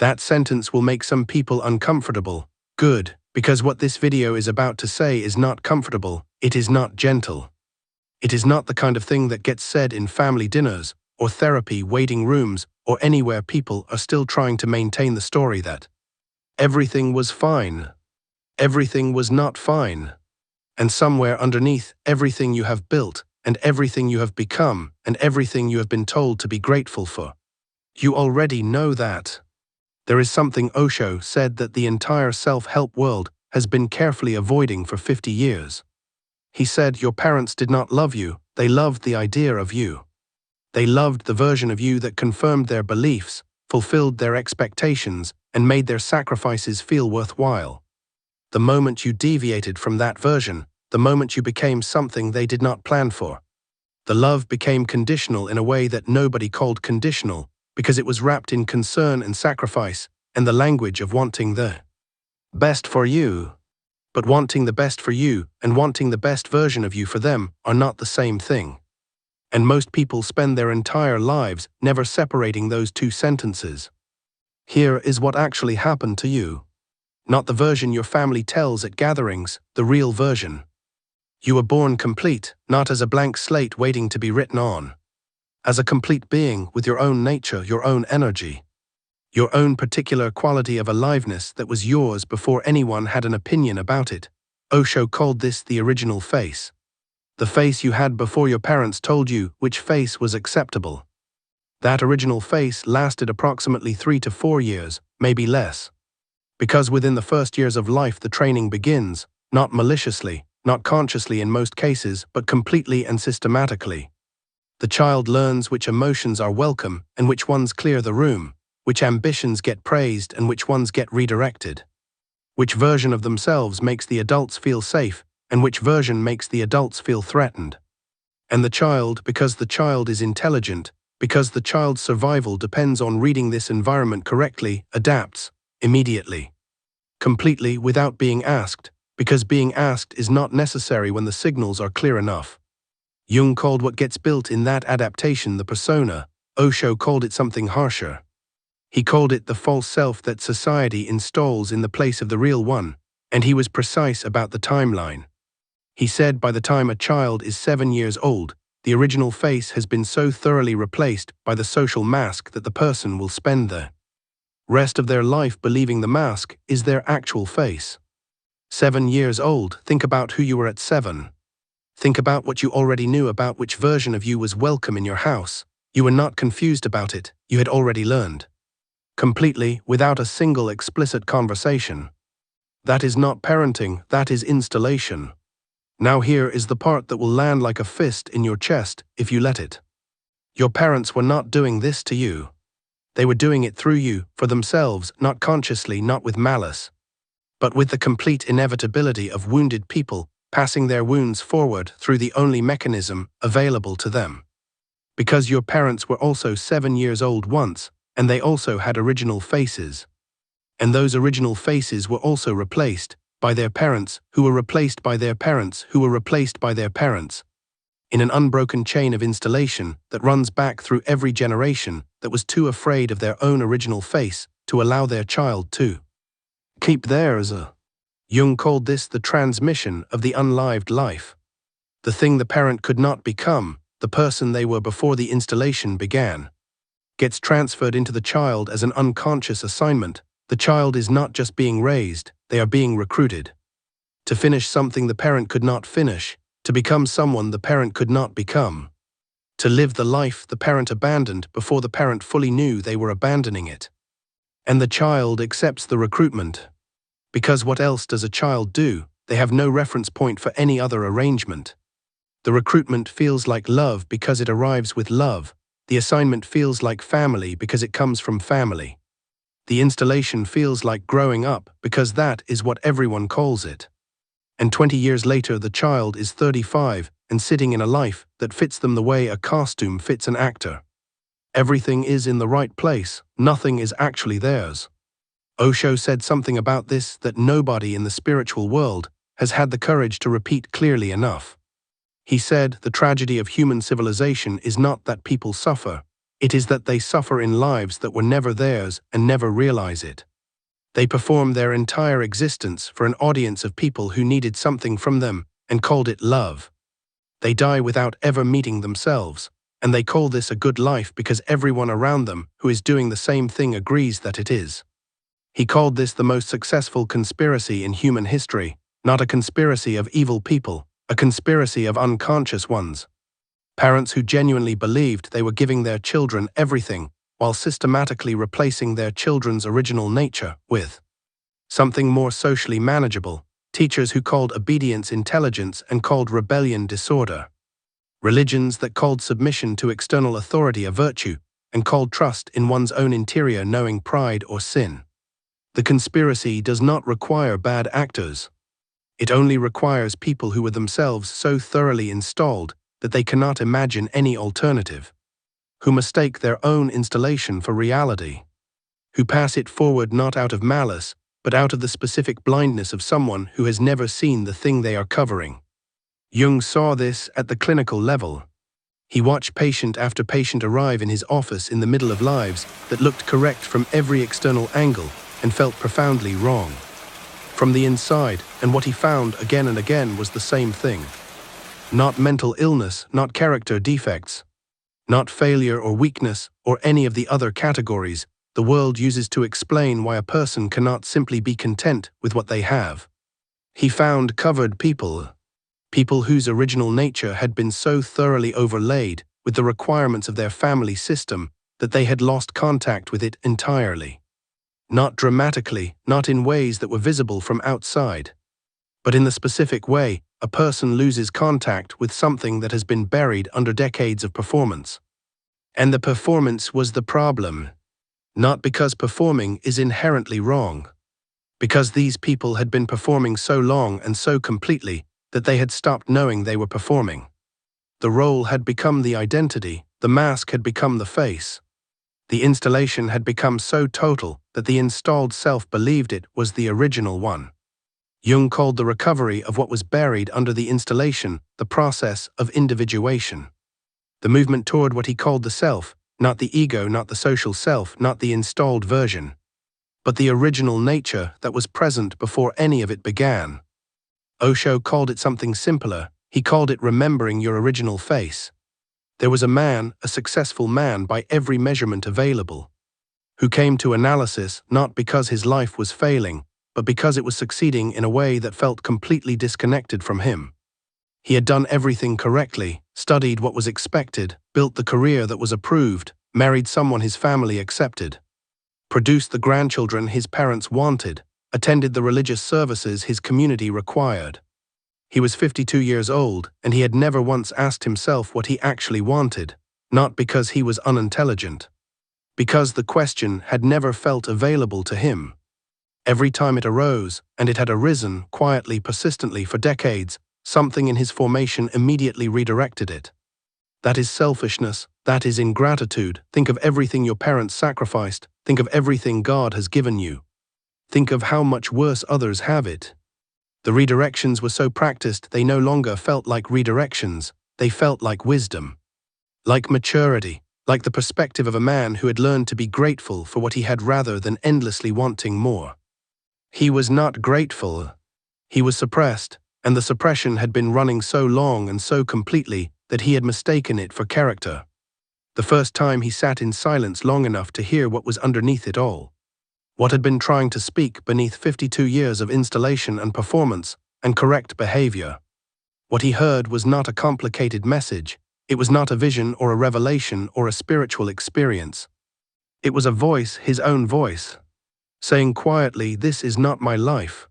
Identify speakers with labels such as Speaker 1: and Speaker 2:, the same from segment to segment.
Speaker 1: That sentence will make some people uncomfortable. Good, because what this video is about to say is not comfortable, it is not gentle. It is not the kind of thing that gets said in family dinners, or therapy waiting rooms, or anywhere people are still trying to maintain the story that everything was fine. Everything was not fine. And somewhere underneath everything you have built, and everything you have become, and everything you have been told to be grateful for, you already know that. There is something Osho said that the entire self-help world has been carefully avoiding for 50 years. He said your parents did not love you, they loved the idea of you. They loved the version of you that confirmed their beliefs, fulfilled their expectations, and made their sacrifices feel worthwhile. The moment you deviated from that version, the moment you became something they did not plan for, the love became conditional in a way that nobody called conditional, because it was wrapped in concern and sacrifice, and the language of wanting the best for you. But wanting the best for you and wanting the best version of you for them are not the same thing. And most people spend their entire lives never separating those two sentences. Here is what actually happened to you. Not the version your family tells at gatherings, the real version. You were born complete, not as a blank slate waiting to be written on. As a complete being with your own nature, your own energy. Your own particular quality of aliveness that was yours before anyone had an opinion about it. Osho called this the original face. The face you had before your parents told you which face was acceptable. That original face lasted approximately 3 to 4 years, maybe less. Because within the first years of life the training begins, not maliciously, not consciously in most cases, but completely and systematically. The child learns which emotions are welcome and which ones clear the room, which ambitions get praised and which ones get redirected. Which version of themselves makes the adults feel safe and which version makes the adults feel threatened. And the child, because the child is intelligent, because the child's survival depends on reading this environment correctly, adapts, immediately. Completely without being asked, because being asked is not necessary when the signals are clear enough. Jung called what gets built in that adaptation the persona. Osho called it something harsher. He called it the false self that society installs in the place of the real one, and he was precise about the timeline. He said by the time a child is 7 years old, the original face has been so thoroughly replaced by the social mask that the person will spend the rest of their life believing the mask is their actual face. 7 years old, think about who you were at 7. Think about what you already knew about which version of you was welcome in your house. You were not confused about it, you had already learned. Completely, without a single explicit conversation. That is not parenting, that is installation. Now here is the part that will land like a fist in your chest if you let it. Your parents were not doing this to you. They were doing it through you, for themselves, not consciously, not with malice. But with the complete inevitability of wounded people passing their wounds forward through the only mechanism available to them. Because your parents were also 7 years old once, and they also had original faces. And those original faces were also replaced by their parents, who were replaced by their parents, who were replaced by their parents, in an unbroken chain of installation that runs back through every generation that was too afraid of their own original face to allow their child to keep theirs. Jung called this the transmission of the unlived life. The thing the parent could not become, the person they were before the installation began, gets transferred into the child as an unconscious assignment. The child is not just being raised, they are being recruited. To finish something the parent could not finish, to become someone the parent could not become. To live the life the parent abandoned before the parent fully knew they were abandoning it. And the child accepts the recruitment. Because what else does a child do? They have no reference point for any other arrangement. The recruitment feels like love because it arrives with love. The assignment feels like family because it comes from family. The installation feels like growing up because that is what everyone calls it. And 20 years later the child is 35 and sitting in a life that fits them the way a costume fits an actor. Everything is in the right place, nothing is actually theirs. Osho said something about this that nobody in the spiritual world has had the courage to repeat clearly enough. He said the tragedy of human civilization is not that people suffer, It is that they suffer in lives that were never theirs and never realize it. They perform their entire existence for an audience of people who needed something from them and called it love. They die without ever meeting themselves, and they call this a good life because everyone around them who is doing the same thing agrees that it is. He called this the most successful conspiracy in human history, not a conspiracy of evil people, a conspiracy of unconscious ones. Parents who genuinely believed they were giving their children everything while systematically replacing their children's original nature with something more socially manageable. Teachers who called obedience intelligence and called rebellion disorder. Religions that called submission to external authority a virtue and called trust in one's own interior knowing pride or sin. The conspiracy does not require bad actors. It only requires people who were themselves so thoroughly installed that they cannot imagine any alternative, who mistake their own installation for reality, who pass it forward not out of malice, but out of the specific blindness of someone who has never seen the thing they are covering. Jung saw this at the clinical level. He watched patient after patient arrive in his office in the middle of lives that looked correct from every external angle and felt profoundly wrong from the inside, and what he found again and again was the same thing. Not mental illness, not character defects, not failure or weakness or any of the other categories the world uses to explain why a person cannot simply be content with what they have. He found covered people whose original nature had been so thoroughly overlaid with the requirements of their family system that they had lost contact with it entirely. Not dramatically, not in ways that were visible from outside, but in the specific way a person loses contact with something that has been buried under decades of performance. And the performance was the problem. Not because performing is inherently wrong. Because these people had been performing so long and so completely that they had stopped knowing they were performing. The role had become the identity, the mask had become the face. The installation had become so total that the installed self believed it was the original one. Jung called the recovery of what was buried under the installation the process of individuation. The movement toward what he called the self, not the ego, not the social self, not the installed version, but the original nature that was present before any of it began. Osho called it something simpler. He called it remembering your original face. There was a man, a successful man by every measurement available, who came to analysis not because his life was failing, but because it was succeeding in a way that felt completely disconnected from him. He had done everything correctly, studied what was expected, built the career that was approved, married someone his family accepted, produced the grandchildren his parents wanted, attended the religious services his community required. He was 52 years old, and he had never once asked himself what he actually wanted, not because he was unintelligent, because the question had never felt available to him. Every time it arose, and it had arisen quietly, persistently for decades, something in his formation immediately redirected it. That is selfishness, that is ingratitude. Think of everything your parents sacrificed, think of everything God has given you. Think of how much worse others have it. The redirections were so practiced they no longer felt like redirections, they felt like wisdom, like maturity, like the perspective of a man who had learned to be grateful for what he had rather than endlessly wanting more. He was not grateful. He was suppressed, and the suppression had been running so long and so completely that he had mistaken it for character. The first time he sat in silence long enough to hear what was underneath it all. What had been trying to speak beneath 52 years of installation and performance and correct behavior. What he heard was not a complicated message. It was not a vision or a revelation or a spiritual experience. It was a voice, his own voice, saying quietly, "This is not my life."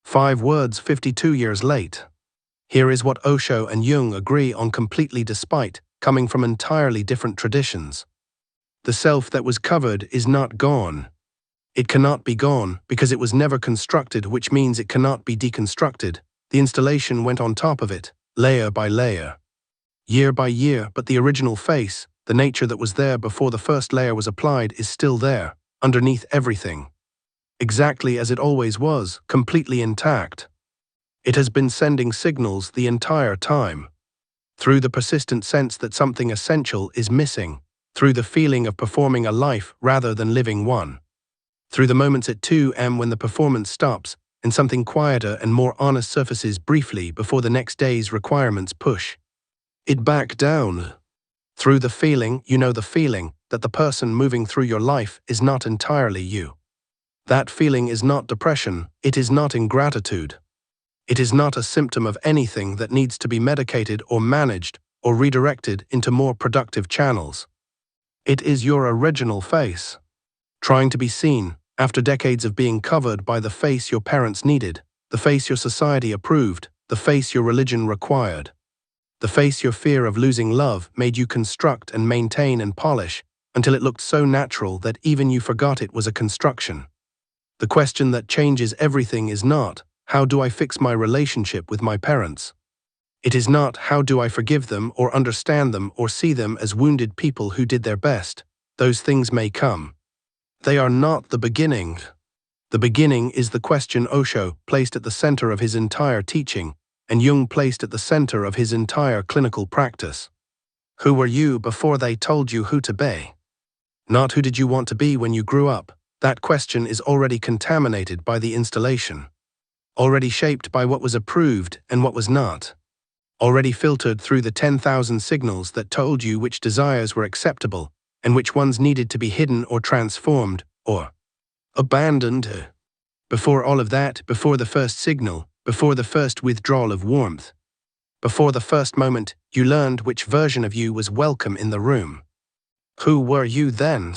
Speaker 1: 5 words 52 years late. Here is what Osho and Jung agree on completely despite coming from entirely different traditions. The self that was covered is not gone. It cannot be gone because it was never constructed, which means it cannot be deconstructed. The installation went on top of it, layer by layer, year by year, but the original face, the nature that was there before the first layer was applied, is still there, underneath everything. Exactly as it always was, completely intact. It has been sending signals the entire time, through the persistent sense that something essential is missing, through the feeling of performing a life rather than living one, through the moments at 2 am when the performance stops and something quieter and more honest surfaces briefly before the next day's requirements push it back down. Through the feeling, the feeling that the person moving through your life is not entirely you. That feeling is not depression, it is not ingratitude. It is not a symptom of anything that needs to be medicated or managed or redirected into more productive channels. It is your original face, trying to be seen after decades of being covered by the face your parents needed, the face your society approved, the face your religion required, the face your fear of losing love made you construct and maintain and polish until it looked so natural that even you forgot it was a construction. The question that changes everything is not, how do I fix my relationship with my parents? It is not, how do I forgive them or understand them or see them as wounded people who did their best. Those things may come. They are not the beginning. The beginning is the question Osho placed at the center of his entire teaching, and Jung placed at the center of his entire clinical practice. Who were you before they told you who to be? Not who did you want to be when you grew up. That question is already contaminated by the installation, already shaped by what was approved and what was not, already filtered through the 10,000 signals that told you which desires were acceptable and which ones needed to be hidden or transformed or abandoned. Before all of that, before the first signal, before the first withdrawal of warmth, before the first moment you learned which version of you was welcome in the room. Who were you then?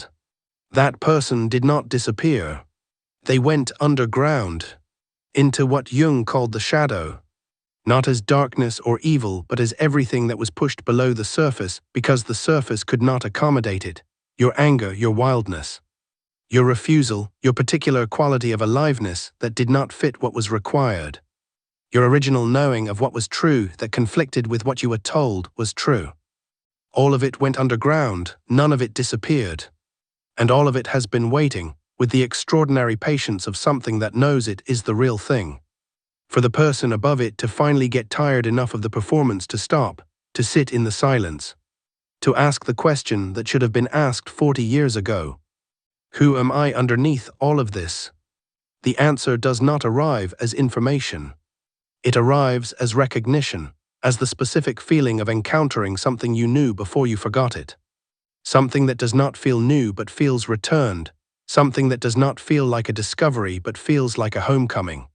Speaker 1: That person did not disappear. They went underground, into what Jung called the shadow, not as darkness or evil but as everything that was pushed below the surface because the surface could not accommodate it. Your anger, your wildness, your refusal, your particular quality of aliveness that did not fit what was required. Your original knowing of what was true that conflicted with what you were told was true. All of it went underground, none of it disappeared. And all of it has been waiting, with the extraordinary patience of something that knows it is the real thing, for the person above it to finally get tired enough of the performance to stop, to sit in the silence, to ask the question that should have been asked 40 years ago. Who am I underneath all of this? The answer does not arrive as information. It arrives as recognition, as the specific feeling of encountering something you knew before you forgot it. Something that does not feel new but feels returned, something that does not feel like a discovery but feels like a homecoming.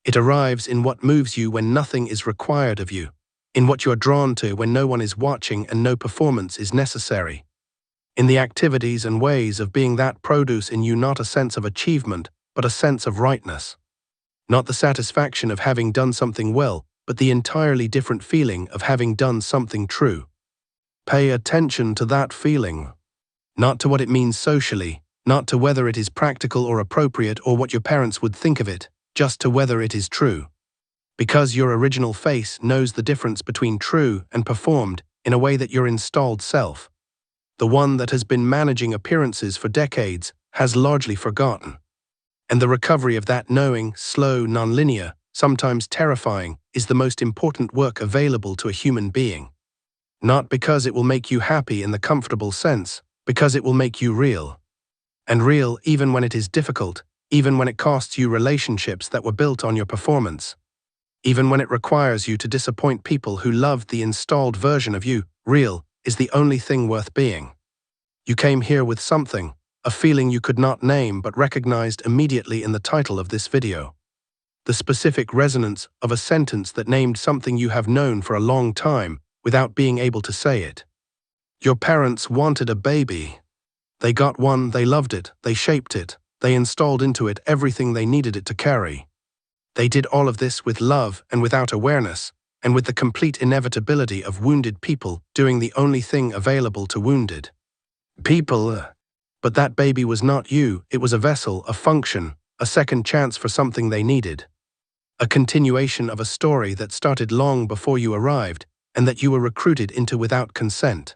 Speaker 1: It arrives in what moves you when nothing is required of you, in what you are drawn to when no one is watching and no performance is necessary, in the activities and ways of being that produce in you not a sense of achievement but a sense of rightness. Not the satisfaction of having done something well, but the entirely different feeling of having done something true. Pay attention to that feeling. Not to what it means socially, not to whether it is practical or appropriate or what your parents would think of it, just to whether it is true. Because your original face knows the difference between true and performed in a way that your installed self, the one that has been managing appearances for decades, has largely forgotten. And the recovery of that knowing, slow, nonlinear, sometimes terrifying, is the most important work available to a human being. Not because it will make you happy in the comfortable sense, because it will make you real. And real even when it is difficult, even when it costs you relationships that were built on your performance. Even when it requires you to disappoint people who loved the installed version of you, real is the only thing worth being. You came here with something, a feeling you could not name but recognized immediately in the title of this video. The specific resonance of a sentence that named something you have known for a long time without being able to say it. Your parents wanted a baby. They got one, they loved it, they shaped it, they installed into it everything they needed it to carry. They did all of this with love and without awareness, and with the complete inevitability of wounded people doing the only thing available to wounded people. But that baby was not you, it was a vessel, a function, a second chance for something they needed. A continuation of a story that started long before you arrived, and that you were recruited into without consent.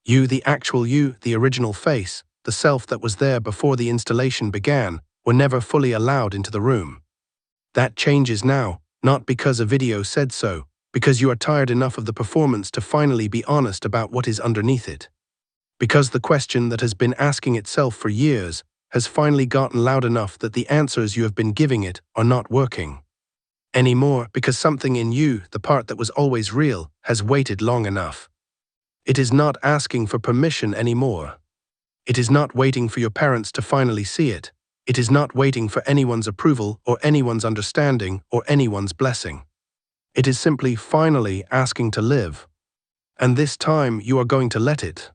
Speaker 1: You, the actual you, the original face, the self that was there before the installation began, were never fully allowed into the room. That changes now, not because a video said so, because you are tired enough of the performance to finally be honest about what is underneath it. Because the question that has been asking itself for years has finally gotten loud enough that the answers you have been giving it are not working anymore, because something in you, the part that was always real, has waited long enough. It is not asking for permission anymore. It is not waiting for your parents to finally see it. It is not waiting for anyone's approval or anyone's understanding or anyone's blessing. It is simply finally asking to live. And this time you are going to let it.